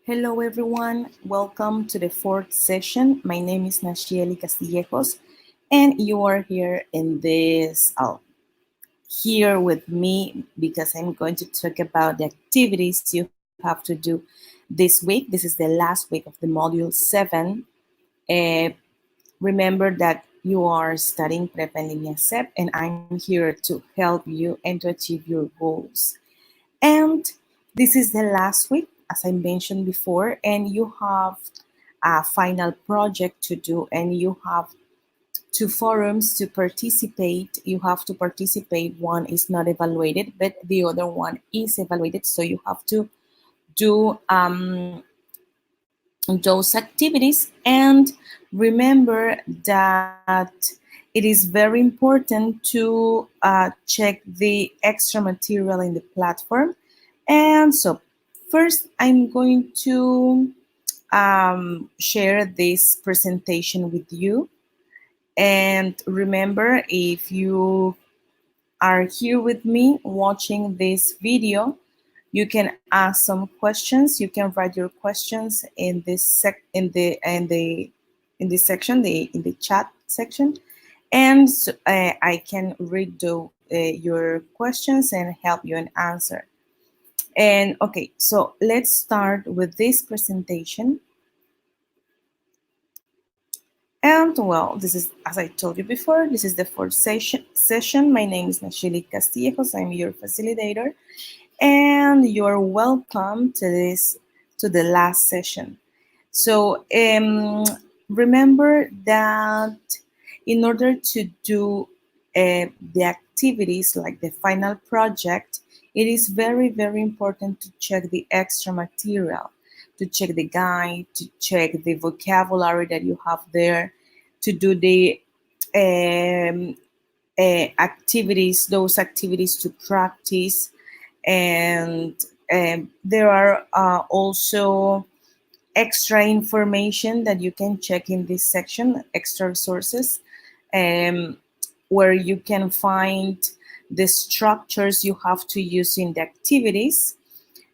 Hello everyone, welcome to the fourth session. My name is Nashieli Castillejos and you are here in this, here with me because I'm going to talk about the activities you have to do this week. This is the last week of the module 7. Uh, Remember that you are studying Prepa en Línea SEP and I'm here to help you and to achieve your goals. And this is the last week, as I mentioned before, and you have a final project to do and you have 2 forums to participate. You have to participate. One is not evaluated, but the other one is evaluated. So you have to do those activities. And remember that it is very important to check the extra material in the platform. And so first I'm going to share this presentation with you. And remember, if you are here with me watching this video, you can ask some questions. You can write your questions in this in this section, in the chat section, and I can read your questions and help you and answer. And okay, so let's start with this presentation. And well, this is, as I told you before, this is the fourth session. My name is Nacheli Castillejos. I'm your facilitator. And you're welcome to the last session. So remember that in order to do the activities like the final project, it is very, very important to check the extra material, to check the guide, to check the vocabulary that you have there, to do the activities, those activities to practice. And there are also extra information that you can check in this section, extra resources, where you can find the structures you have to use in the activities.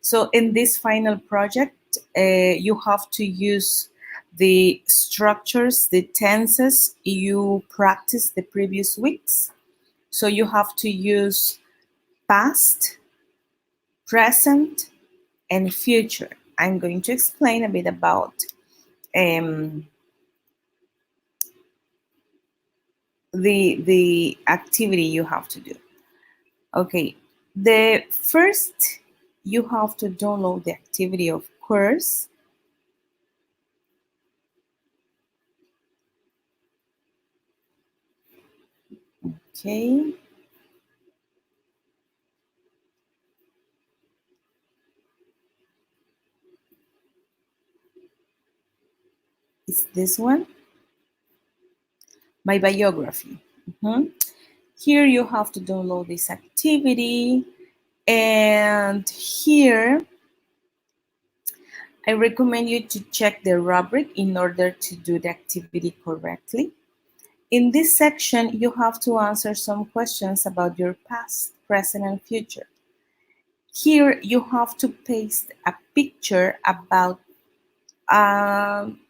So in this final project, you have to use the structures, the tenses you practiced the previous weeks. So you have to use past, present, and future. I'm going to explain a bit about the activity you have to do. Okay, the first, you have to download the activity, of course. Okay. It's this one, my biography. Here you have to download this activity, and here I recommend you to check the rubric in order to do the activity correctly. In this section, you have to answer some questions about your past, present, and future. Here you have to paste a picture about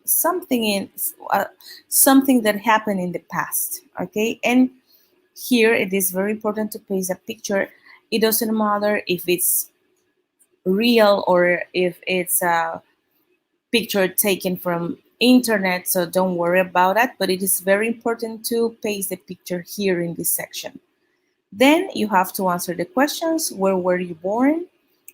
something that happened in the past, okay? And here it is very important to paste a picture. It doesn't matter if it's real or if it's a picture taken from internet, so don't worry about that, but it is very important to paste the picture here in this section. Then you have to answer the questions: where were you born?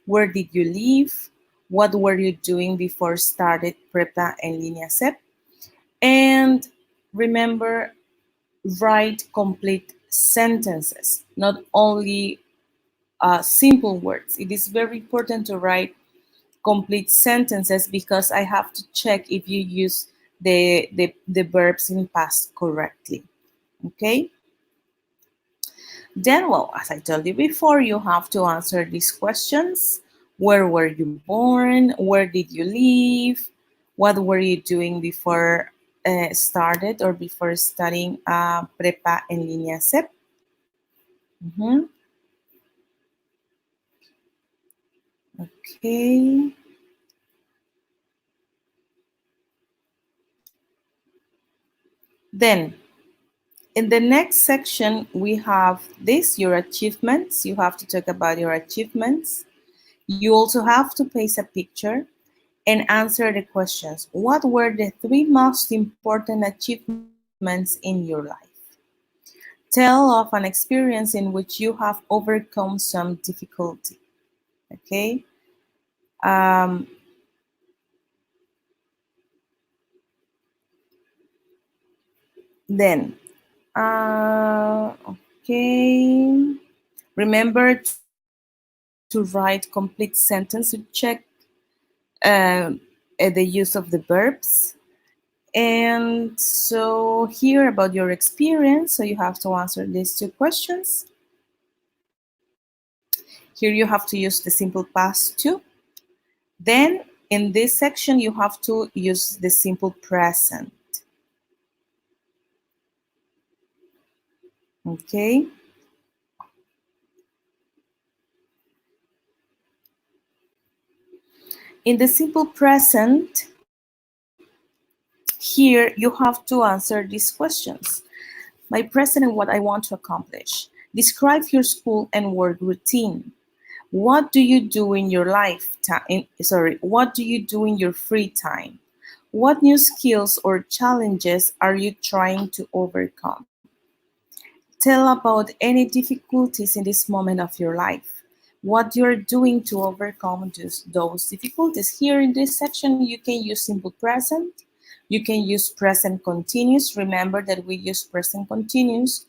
Where did you live? What were you doing before started Prepa en Línea SEP? And remember, write complete sentences, not only simple words. It is very important to write complete sentences because I have to check if you use the verbs in past correctly, okay? Then, well, as I told you before, you have to answer these questions. Where were you born? Where did you live? What were you doing before started or before studying Prepa en Línea SEP? Okay. Then, in the next section, we have this, your achievements. You have to talk about your achievements. You also have to paste a picture and answer the questions. What were the three most important achievements in your life? Tell of an experience in which you have overcome some difficulty. Okay. Um, then, okay. Remember to write complete sentence to check um, the use of the verbs. And so here about your experience, so you have to answer these two questions. Here you have to use the simple past too. Then in this section, you have to use the simple present. Okay. In the simple present, here you have to answer these questions. My present and what I want to accomplish. Describe your school and work routine. What do you do in your what do you do in your free time? What new skills or challenges are you trying to overcome? Tell about any difficulties in this moment of your life. What you're doing to overcome those difficulties. Here in this section, you can use simple present. You can use present continuous. Remember that we use present continuous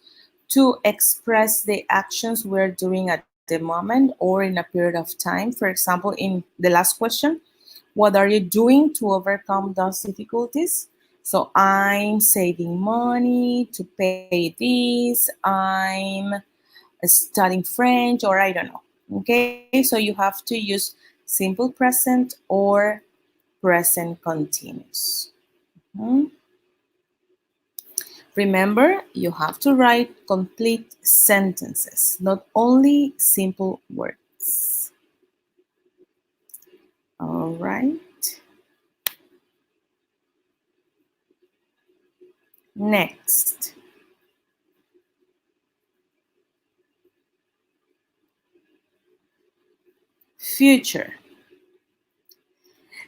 to express the actions we're doing at the moment or in a period of time. For example, in the last question, what are you doing to overcome those difficulties? So I'm saving money to pay this, I'm studying French, or I don't know. Okay, so you have to use simple present or present continuous. Mhm. Remember, you have to write complete sentences, not only simple words. All right. Next, future.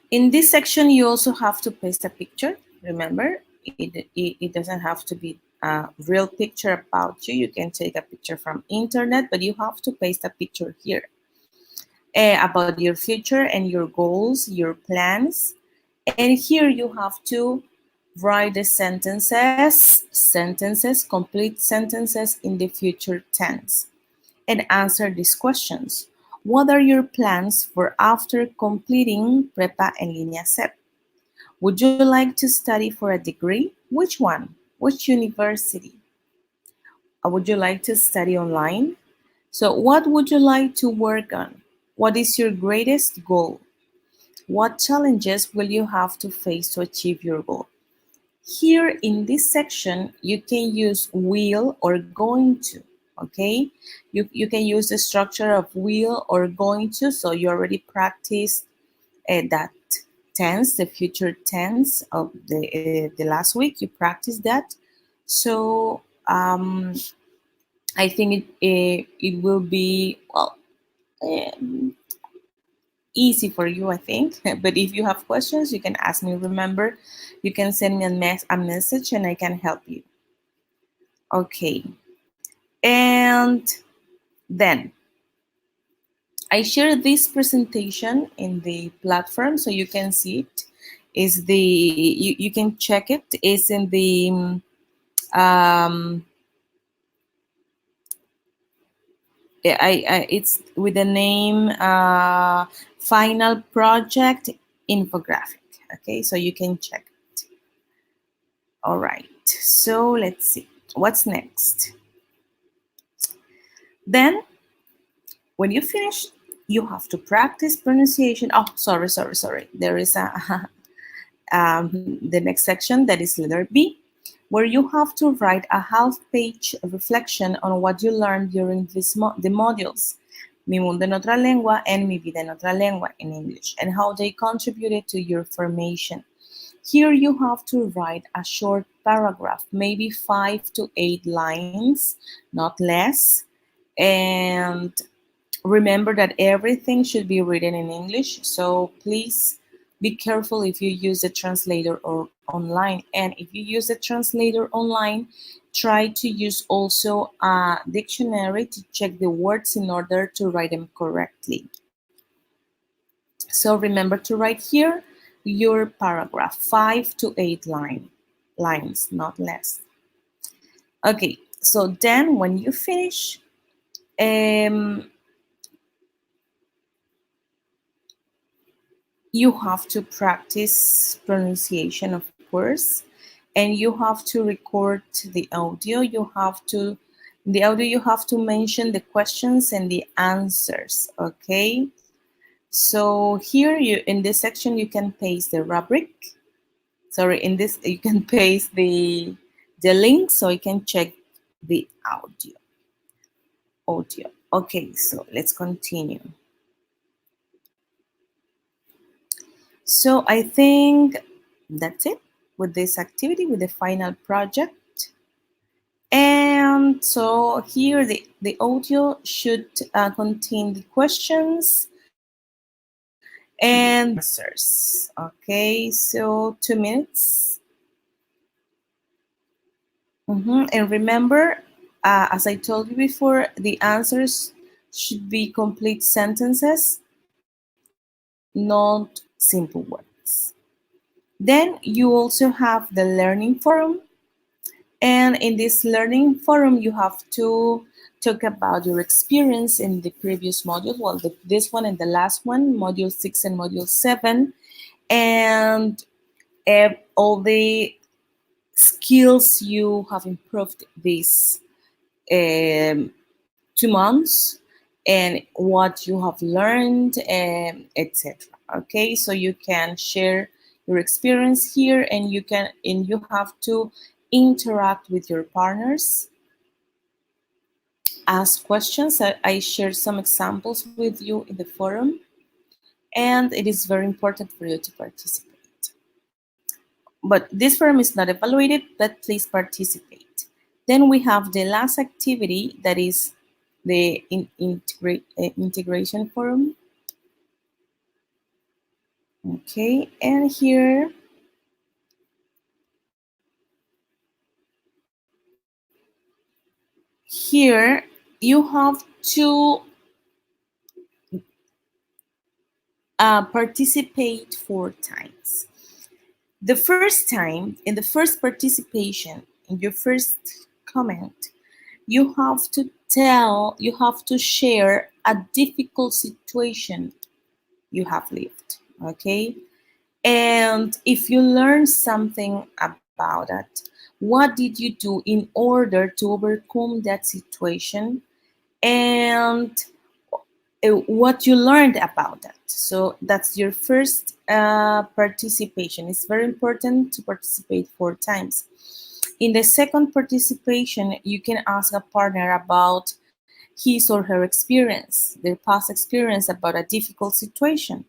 In this section, you also have to paste a picture. Remember, it doesn't have to be a real picture about you. You can take a picture from internet, but you have to paste a picture here about your future and your goals, your plans. And here you have to write the sentences, complete sentences in the future tense, and answer these questions. What are your plans for after completing Prepa and Línea SEP? Would you like to study for a degree? Which one? Which university? Would you like to study online? So, what would you like to work on? What is your greatest goal? What challenges will you have to face to achieve your goal? Here in this section, you can use will or going to, okay? You can use the structure of will or going to, so you already practiced that tense, the future tense of the last week, you practiced that. So I think it will be, well, um, easy for you, I think. But if you have questions, you can ask me. Remember, you can send me a message and I can help you. Okay. And then I share this presentation in the platform so you can see it. Is the you can check it. It's in the it's with the name Final Project Infographic. Okay, so you can check it. All right. So let's see what's next. Then, when you finish, you have to practice pronunciation. Oh, sorry. There is a the next section, that is letter B, where you have to write a half-page reflection on what you learned during the modules, Mi Mundo en Otra Lengua and Mi Vida en Otra Lengua in English, and how they contributed to your formation. Here you have to write a short paragraph, maybe 5 to 8 lines, not less. And remember that everything should be written in English, so please be careful if you use the translator or online. And if you use the translator online, try to use also a dictionary to check the words in order to write them correctly. So remember to write here your paragraph, 5 to 8 lines, not less. Okay, so then when you finish, um, you have to practice pronunciation, of course, and you have to record the audio. In the audio, you have to mention the questions and the answers, okay? So here in this section, you can paste the rubric. Sorry, in this, you can paste the link so you can check the audio. Okay, so let's continue. So I think that's it with this activity, with the final project. And so here the audio should contain the questions and answers. Okay, so 2 minutes. And remember, as I told you before, the answers should be complete sentences, not simple words. Then you also have the learning forum. And in this learning forum, you have to talk about your experience in the previous module, well, this one and the last one, module 6 and module 7, and all the skills you have improved these 2 months, and what you have learned, etc. Okay, so you can share your experience here, and you have to interact with your partners, ask questions. I shared some examples with you in the forum, and it is very important for you to participate. But this forum is not evaluated, but please participate. Then we have the last activity, that is the integration forum. Okay, and here you have to participate 4 times. The first time, in the first participation, in your first comment, you have to share a difficult situation you have lived, okay? And if you learn something about it, what did you do in order to overcome that situation? And what you learned about that. So that's your first participation. It's very important to participate 4 times. In the second participation, you can ask a partner about his or her experience, their past experience about a difficult situation.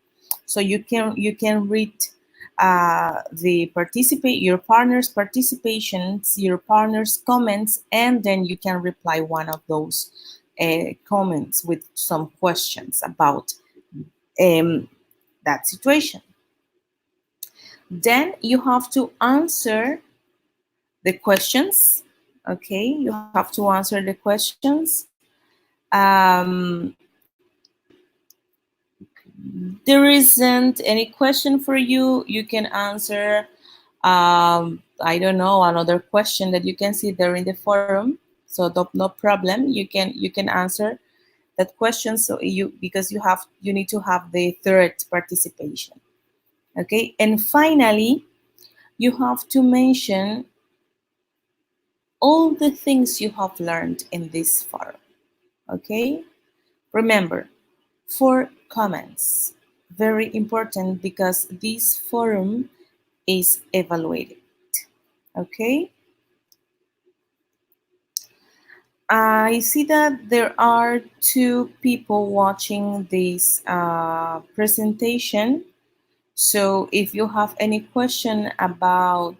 So you can read your partner's participations, your partner's comments, and then you can reply one of those comments with some questions about that situation. Then you have to answer the questions. Okay, you have to answer the questions. There isn't any question for you. You can answer, I don't know, another question that you can see there in the forum. So no problem. You can answer that question. So because you need to have the third participation. Okay, and finally, you have to mention all the things you have learned in this forum. Okay, remember, 4 comments, very important, because this forum is evaluated. Okay, I see that there are 2 people watching this presentation. So if you have any question about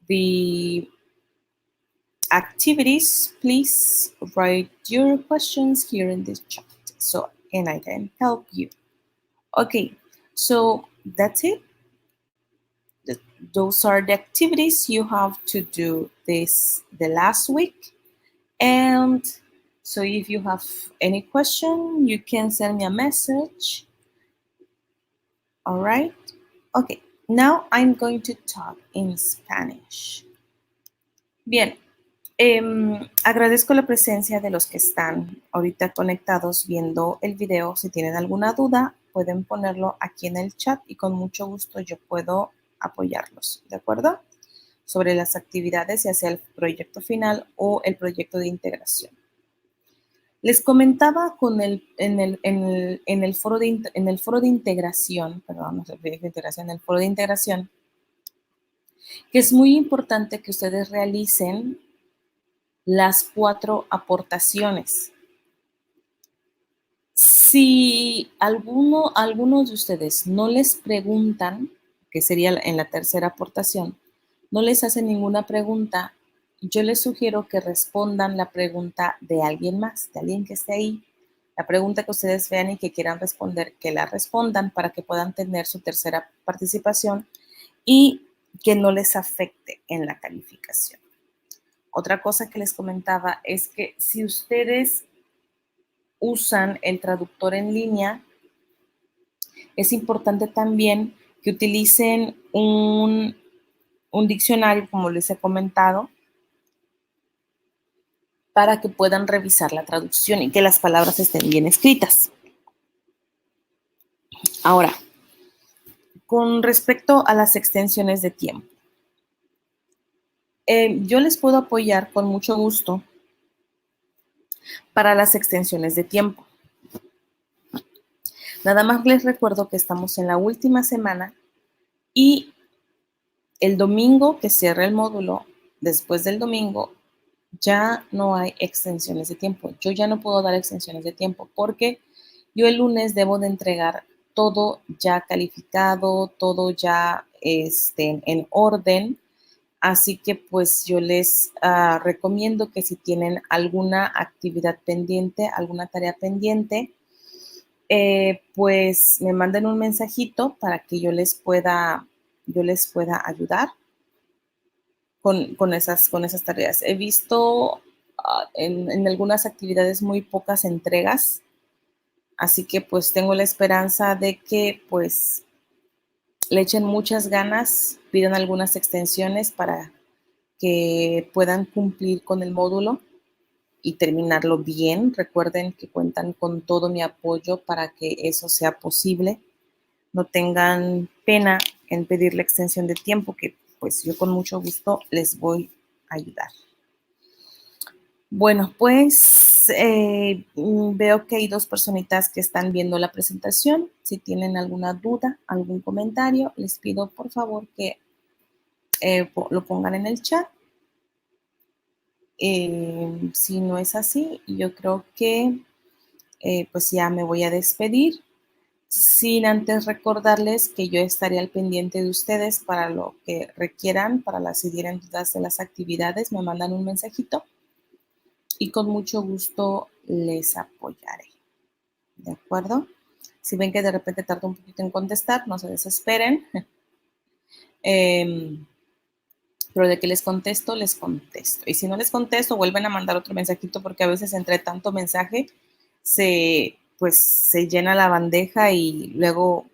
the activities, please write your questions here in this chat and I can help you. Okay, so that's it. Those are the activities you have to do the last week. And so if you have any question, you can send me a message. All right. Okay, now I'm going to talk in Spanish. Bien, agradezco la presencia de los que están ahorita conectados viendo el video. Si tienen alguna duda, pueden ponerlo aquí en el chat y con mucho gusto yo puedo apoyarlos, ¿de acuerdo? Sobre las actividades, ya sea el proyecto final o el proyecto de integración. Les comentaba en el foro de integración, perdón, no sé, de integración, en el foro de integración, que es muy importante que ustedes realicen las 4 aportaciones. Si algunos de ustedes no les preguntan, que sería en la tercera aportación, no les hacen ninguna pregunta, yo les sugiero que respondan la pregunta de alguien más, de alguien que esté ahí. La pregunta que ustedes vean y que quieran responder, que la respondan para que puedan tener su tercera participación y que no les afecte en la calificación. Otra cosa que les comentaba es que si ustedes usan el traductor en línea, es importante también que utilicen un diccionario, como les he comentado, para que puedan revisar la traducción y que las palabras estén bien escritas. Ahora, con respecto a las extensiones de tiempo, yo les puedo apoyar con mucho gusto para las extensiones de tiempo. Nada más les recuerdo que estamos en la última semana y el domingo que cierra el módulo, después del domingo, ya no hay extensiones de tiempo. Yo ya no puedo dar extensiones de tiempo porque yo el lunes debo de entregar todo ya calificado, todo ya en orden. Así que pues yo les recomiendo que si tienen alguna actividad pendiente, alguna tarea pendiente, pues me manden un mensajito para que yo les pueda ayudar con esas tareas. He visto en algunas actividades muy pocas entregas, así que pues tengo la esperanza de que pues le echen muchas ganas, pidan algunas extensiones para que puedan cumplir con el módulo y terminarlo bien. Recuerden que cuentan con todo mi apoyo para que eso sea posible. No tengan pena en pedir la extensión de tiempo, que pues yo con mucho gusto les voy a ayudar. Bueno, pues veo que hay 2 personitas que están viendo la presentación. Si tienen alguna duda, algún comentario, les pido por favor que lo pongan en el chat. Si no es así, yo creo que pues ya me voy a despedir, sin antes recordarles que yo estaré al pendiente de ustedes para lo que requieran, para si tienen dudas de las actividades, me mandan un mensajito y con mucho gusto les apoyaré. ¿De acuerdo? Si ven que de repente tardo un poquito en contestar, no se desesperen. Pero de que les contesto, les contesto. Y si no les contesto, vuelven a mandar otro mensajito porque a veces entre tanto mensaje se llena la bandeja y luego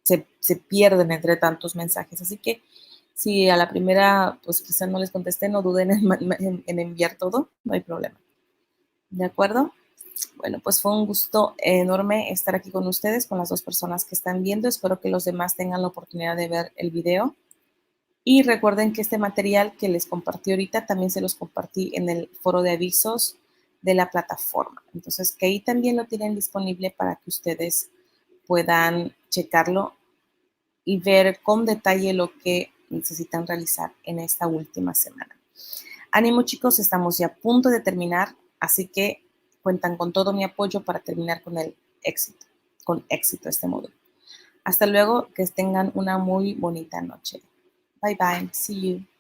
se pierden entre tantos mensajes. Así que si a la primera, pues quizás no les contesté, no duden en enviar todo, no hay problema. ¿De acuerdo? Bueno, pues fue un gusto enorme estar aquí con ustedes, con las 2 personas que están viendo. Espero que los demás tengan la oportunidad de ver el video. Y recuerden que este material que les compartí ahorita también se los compartí en el foro de avisos de la plataforma. Entonces, que ahí también lo tienen disponible para que ustedes puedan checarlo y ver con detalle lo que necesitan realizar en esta última semana. Ánimo, chicos, estamos ya a punto de terminar, así que cuentan con todo mi apoyo para terminar con éxito este módulo. Hasta luego, que tengan una muy bonita noche. Bye bye. See you.